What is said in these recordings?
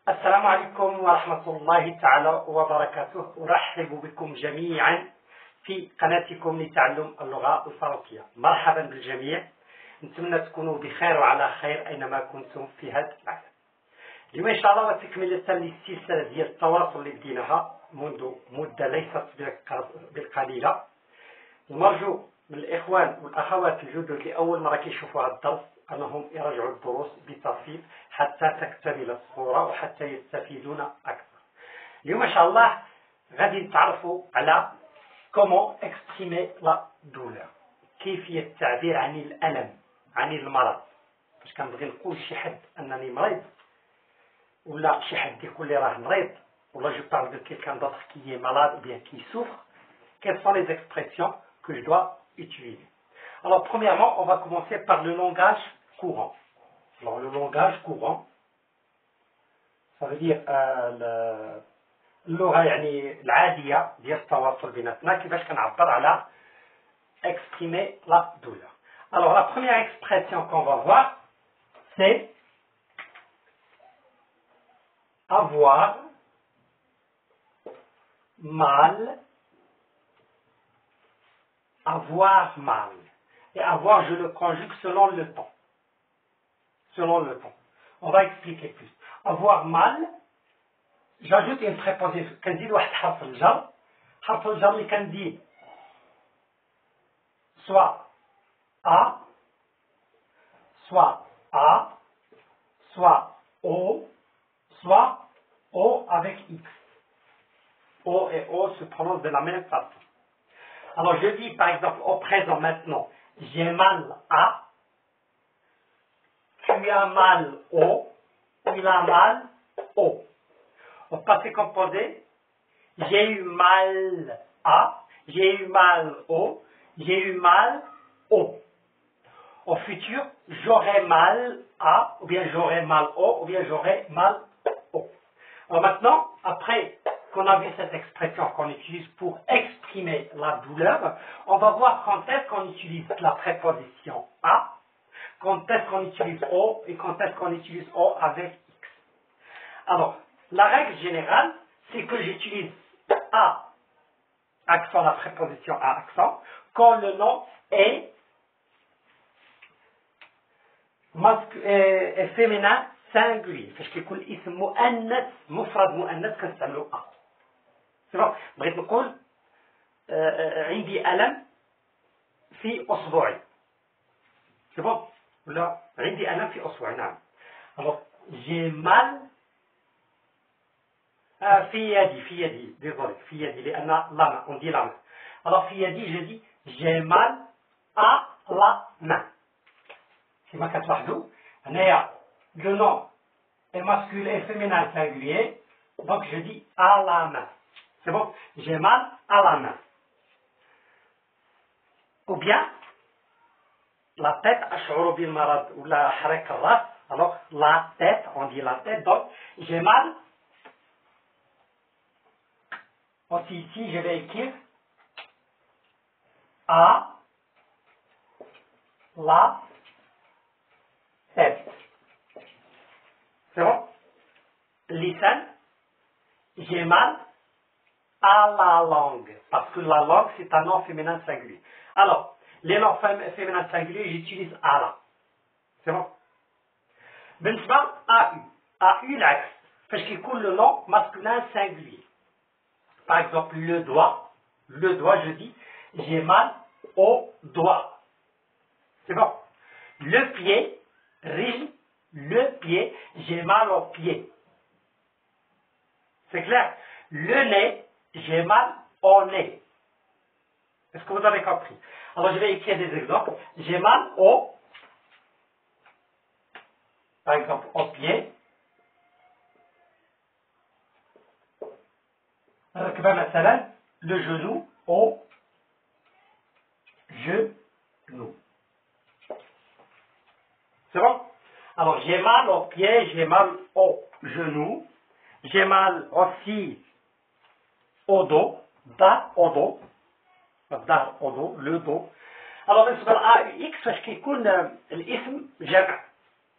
السلام عليكم ورحمة الله تعالى وبركاته. أرحب بكم جميعا في قناتكم لتعلم اللغة الفرنسية. مرحبا بالجميع، نتمنى تكونوا بخير وعلى خير أينما كنتم في هذا العالم. اليوم إن شاء الله تكملة للسلسلة ديال التواصل اللي بديناها منذ مدة ليست بالقليلة. ونرجو من الإخوان والأخوات الجدد اللي أول مرة كيشوفوا هذا الدرس أنهم يراجعوا الدروس بتفصيل حتى تكتمل الصورة وحتى يستفيدون أكثر. اليوم إن شاء الله غادي نتعرفوا على comment exprimer la douleur، كيفية التعبير عن الألم، عن المرض. باش كنبغي نقول شي حد أنني مريض، ولا شي حد يقول لي راه مريض، ولا je parle de quelqu'un d'autre qui est malade ou bien qui souffre, quelles sont les expressions que je dois utiliser. Alors premièrement, on va commencer par le langage courant. Alors le langage courant, ça veut dire اللغة يعني العادية ديال التواصل بيناتنا، كيفاش كنعبر على exprimer la douleur. Alors la première expression qu'on va voir, c'est avoir mal. Avoir mal. Et avoir, je le conjugue selon le temps. Selon le temps. On va expliquer plus. Avoir mal, j'ajoute une préposition. كنزيد واحد حرف الجر. حرف الجر اللي كنزيد soit A, soit A, soit O, soit O avec X. O et O se prononcent de la même façon. Alors je dis par exemple au présent maintenant, j'ai mal à, tu as mal au, il a mal au. Au passé composé, j'ai eu mal à, j'ai eu mal au, j'ai eu mal au. Au futur, j'aurai mal à, ou bien j'aurai mal au, ou bien j'aurai mal au. Alors maintenant, après qu'on a vu cette expression qu'on utilise pour exprimer la douleur, on va voir quand est-ce qu'on utilise la préposition à, quand est-ce qu'on utilise au et quand est-ce qu'on utilise au avec X. Alors, la règle générale, c'est que j'utilise à accent, la préposition à accent, quand le nom est féminin singulier. فاش كيكون الاسم مؤنث مفرد مؤنث كنستعملوا أ. بغيت نقول عندي ألم في أصبعي. ولا عندي ألم في أصبعي. نعم. Alors j'ai mal في يدي désolé في يدي لأن la main on dit la main. Alors في يدي je dis j'ai mal à la main. كما كتلاحظوا هنايا le nom est masculin et féminin singulier, donc je dis à la main. C'est bon? J'ai mal à la main. Ou bien, la tête, أشعر بالمرض ولا حرك الرأس. Alors, la tête, on dit la tête, donc j'ai mal. Aussi ici, je vais écrire à la tête. C'est bon? Listen, j'ai mal à la langue, parce que la langue c'est un nom féminin singulier. Alors, les noms féminins singuliers, j'utilise à la. C'est bon? بالنسبة AU العكس فاش كيكون le nom masculin singulier. Par exemple, le doigt, je dis j'ai mal au doigt. C'est bon? Le pied, رجل, le pied, j'ai mal au pied. C'est clair? Le nez, j'ai mal au nez. Est-ce que vous avez compris? Alors je vais écrire des exemples. J'ai mal au, par exemple, au pied. مثلا le genou au genou. C'est bon? Alors j'ai mal au pied, j'ai mal au genou, j'ai mal aussi au dos, au dos, le dos. Alors بالنسبة لA X فاش كيكون الاسم جمع.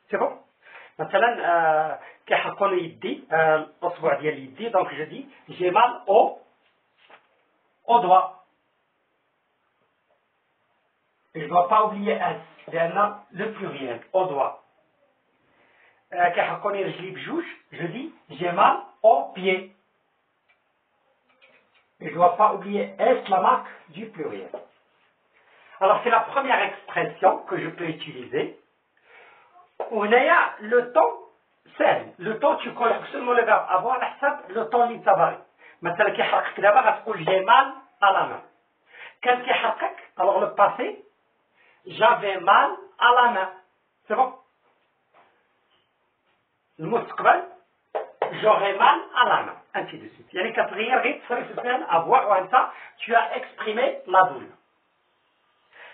C'est bon? مثلا كيحرقوني يدي الاصبع ديال يدي دونك جو دي جي مال au doigt. Et je ne dois pas oublier S لأن le pluriel au doigt. كيحرقوني رجلي بجوج je dis j'ai mal au pied. Et je ne dois pas oublier S, la marque du pluriel. Alors c'est la première expression que je peux utiliser. وهنايا le temps سهل. le temps tu conjugues seulement le verbe avoir على حسب le temps اللي تبغي. مثلا كيحرقك دابا غتقول j'ai mal à la main. كان كيحرقك alors le passé j'avais mal à la main. C'est bon. المستقبل j'aurai mal à la main. Ainsi de suite. يعني كتغير غير تصريف الفعل avoir وانت tu as exprimé la douleur.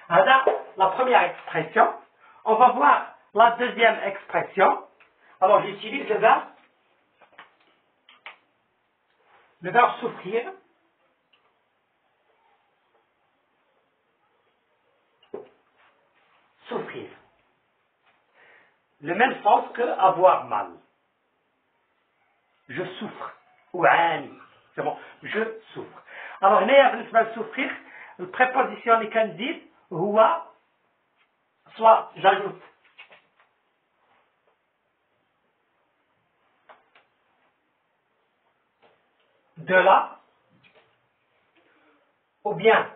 هذا la première expression. On va voir la deuxième expression. Alors j'utilise le verbe souffrir. Souffrir. Le même sens que avoir mal. Je souffre. أعاني. C'est bon. Je souffre. Alors هنا بالنسبة لسouffrir البريبوزيسيون اللي كنزيد هو soit j'ajoute de la ou bien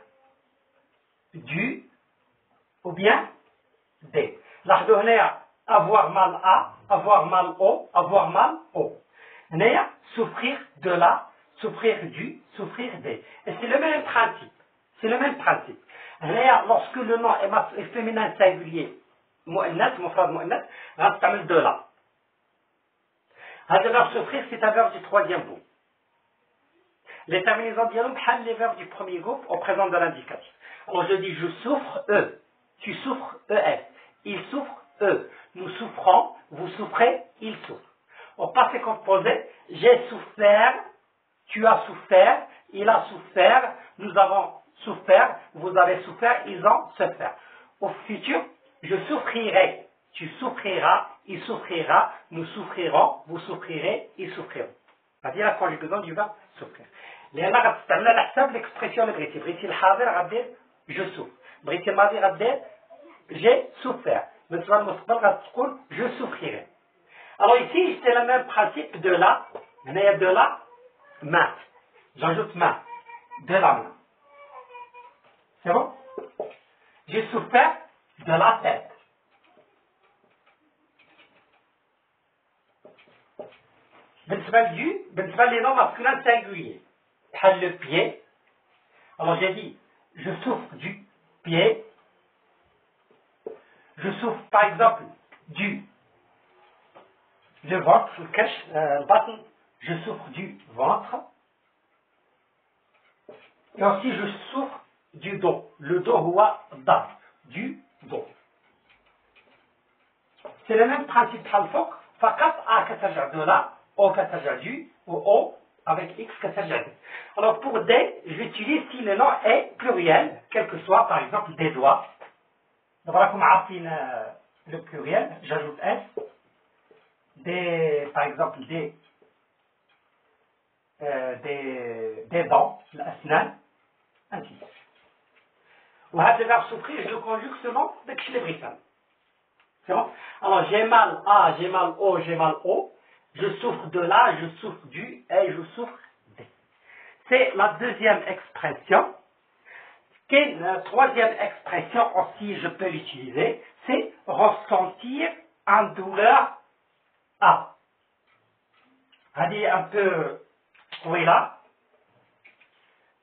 du ou bien des. لاحظوا هنايا avoir mal à, avoir mal au, avoir mal au. هنايا souffrir de la, souffrir du, souffrir des. Et c'est le même principe. C'est le même principe. هنايا lorsque le nom est féminin singulier مؤنث مفرد مؤنث غنستعمل de la. هذا verbe souffrir c'est un verbe du troisième groupe. Les terminaisons dialogues بحال les verbes du premier groupe au présent de l'indicatif. Alors je dis je souffre, eux. Tu souffres, ES. Il souffre, eux. Nous souffrons, vous souffrez, il souffre. Au passé composé, j'ai souffert, tu as souffert, il a souffert, nous avons souffert, vous avez souffert, ils ont souffert. Au futur, je souffrirai, tu souffriras, il souffrira, nous souffrirons, vous souffrirez, ils souffriront. C'est-à-dire la conjugaison du verbe souffrir. لأن غتستعمل على حساب l'expression اللي بغيتي الحاضر غدير je souffre بغيتي الماضي غدير j'ai souffert بالنسبة للمستقبل غتقول je souffrirai. Alors ici c'est le même principe de la هنايا de la main j'ajoute main de la main. C'est bon. J'ai souffert de la tête. بالنسبة لي noms masculins singuliers بحال le pied. Alors j'ai dit je souffre du pied. Je souffre par exemple du le ventre, le batn. Je souffre du ventre. Et aussi je souffre du dos. Le dos هو الظهر. Du dos. C'est le même principe بحال الفوق فقط A كترجع de là O كترجع du ou O avec X كترجع de. Alors pour des, j'utilise si le nom est pluriel, quel que soit par exemple des doigts. D'abord comme عارفين le pluriel, j'ajoute S. Des, par exemple des dents, الأسنان, ainsi. وهذا le verbe souffrir, je le conjugue selon داكشي اللي بغيت انا. C'est bon. Alors j'ai mal à, j'ai mal au, j'ai mal au. Je souffre de là, je souffre du et je souffre des. C'est la deuxième expression. Et la troisième expression aussi, je peux l'utiliser, c'est ressentir une douleur à. Elle est un peu oui là.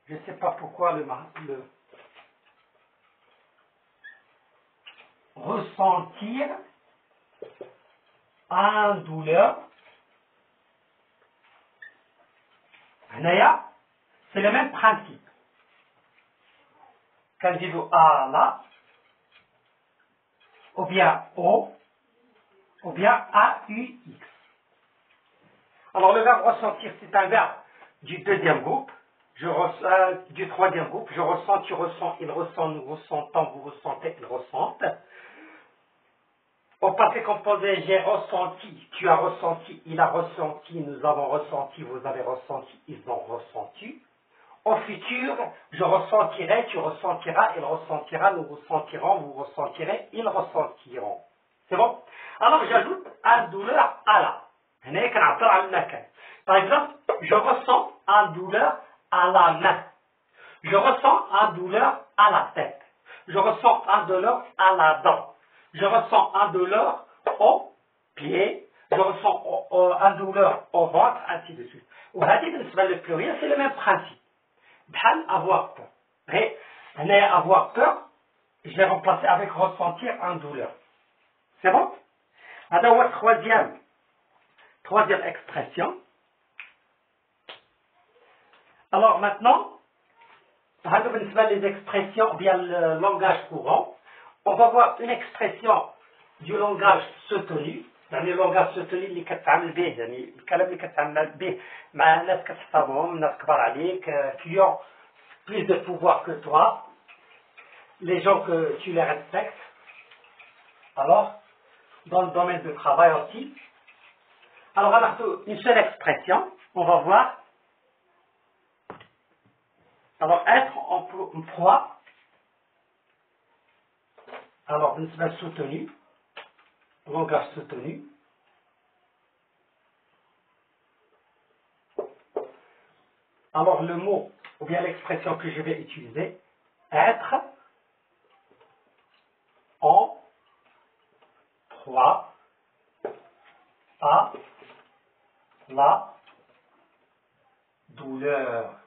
Je ne sais pas pourquoi le ressentir une douleur. C'est le même principe. Quand je dis A là, ou bien O, ou bien AUX. Alors le verbe ressentir, c'est un verbe du deuxième groupe, du troisième groupe. Je ressens, tu ressens, il ressent, nous ressentons, vous ressentez, ils ressentent. Au passé composé, j'ai ressenti, tu as ressenti, il a ressenti, nous avons ressenti, vous avez ressenti, ils ont ressenti. Au futur, je ressentirai, tu ressentiras, il ressentira, nous ressentirons, vous ressentirez, ils ressentiront. C'est bon? Alors j'ajoute un douleur à la. Par exemple, je ressens un douleur à la main. Je ressens un douleur à la tête. Je ressens un douleur à la dent. Je ressens un douleur au pied. Je ressens un douleur au ventre, ainsi de suite. Ou le pluriel, c'est le même principe. بحال avoir peur. Et avoir peur, je vais remplacer avec ressentir un douleur. C'est bon? Alors, troisième expression. Alors maintenant, les expressions, ou bien le langage courant, on va voir une expression du langage soutenu. يعني اللونغاج سوتوني اللي كتعامل به يعني الكلام اللي كتعامل به مع ناس كتحترمهم ناس كبار عليك qui ont plus de pouvoir que toi, les gens que tu les respectes. Alors, dans le domaine du travail aussi. Alors, une seule expression, on va voir. Alors, être en proie. Alors, une semaine soutenue. Langage soutenu. Alors, le mot, ou bien l'expression que je vais utiliser, être en proie à la douleur.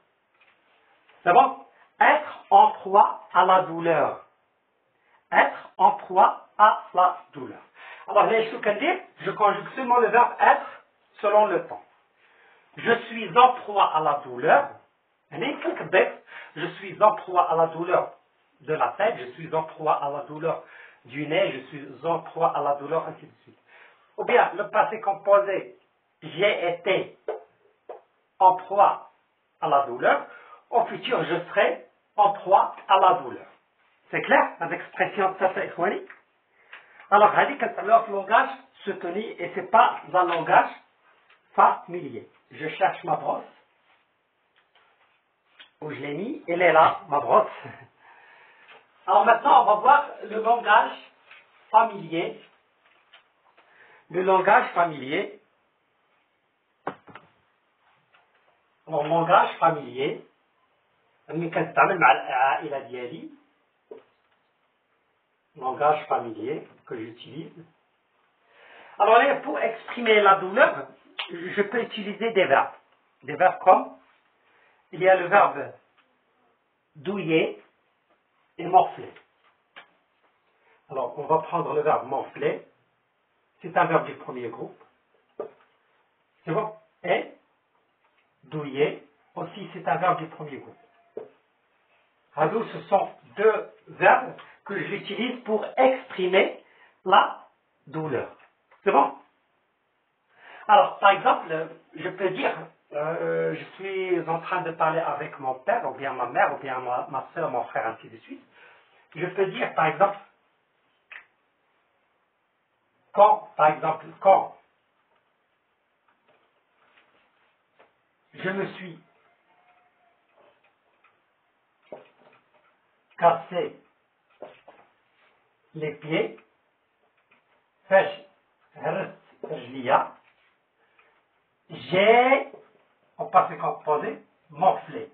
C'est bon? Être en proie à la douleur. Être en proie à la douleur. Alors, je conjugue seulement le verbe être selon le temps. Je suis en proie à la douleur. Je suis en proie à la douleur de la tête. Je suis en proie à la douleur du nez. Je suis en proie à la douleur, ainsi de suite. Ou bien, le passé composé, j'ai été en proie à la douleur. Au futur, je serai en proie à la douleur. C'est clair? L'expression de ça, ikhwani. Alors, le langage soutenu, et ce n'est pas un langage familier. Je cherche ma brosse. Où je l'ai mis? Elle est là, ma brosse. Alors maintenant, on va voir le langage familier. Le langage familier. Alors, langage familier. Langage familier que j'utilise. Alors là, pour exprimer la douleur, je peux utiliser des verbes. Des verbes comme, il y a le verbe douiller et morfler. Alors, on va prendre le verbe morfler. C'est un verbe du premier groupe. C'est bon? Et douiller aussi, c'est un verbe du premier groupe. Alors, ce sont deux verbes que j'utilise pour exprimer la douleur. C'est bon? Alors, par exemple, je peux dire, je suis en train de parler avec mon père, ou bien ma mère, ou bien ma soeur, mon frère, ainsi de suite. Je peux dire, par exemple, quand je me suis cassé les pieds, j'ai, au passé composé, morflé.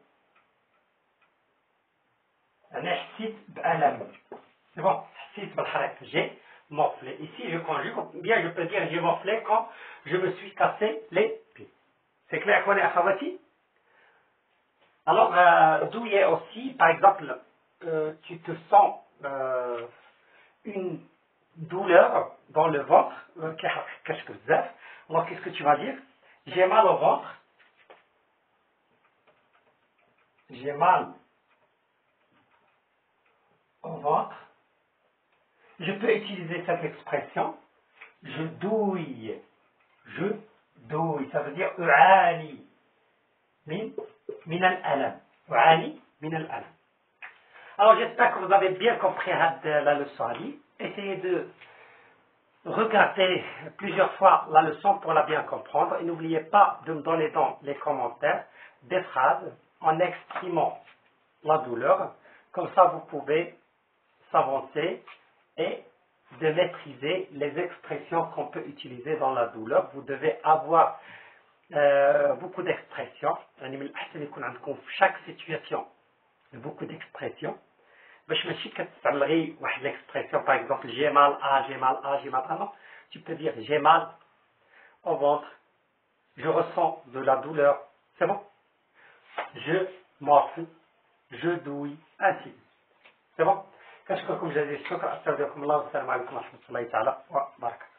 C'est bon, j'ai morflé. Ici, je conjugue, bien je peux dire j'ai morflé quand je me suis cassé les pieds. C'est clair qu'on est à Khawati? Alors, douillet aussi, par exemple, tu te sens une douleur dans le ventre. Alors, qu'est-ce que tu vas dire? J'ai mal au ventre. J'ai mal au ventre. Je peux utiliser cette expression. Je douille. Je douille. Ça veut dire u'ani min al-alam. U'ani min al-alam. Alors j'espère que vous avez bien compris la leçon Ali. Essayez de regardez plusieurs fois la leçon pour la bien comprendre et n'oubliez pas de me donner dans les commentaires des phrases en exprimant la douleur. Comme ça, vous pouvez s'avancer et de maîtriser les expressions qu'on peut utiliser dans la douleur. Vous devez avoir beaucoup d'expressions. يعني من الأحسن يكون عندكم في chaque situation beaucoup d'expressions. باش ماشي كتستعمل غير واحد l'expression par exemple j'ai mal à, j'ai mal à, j'ai mal à. Non, tu peux dire j'ai mal au ventre, je ressens de la douleur, c'est bon. Je m'en fous, je douille, ainsi. C'est bon. كنشكركم جزيل الشكر. استودعكم الله والسلام عليكم ورحمة الله تعالى وبركاته.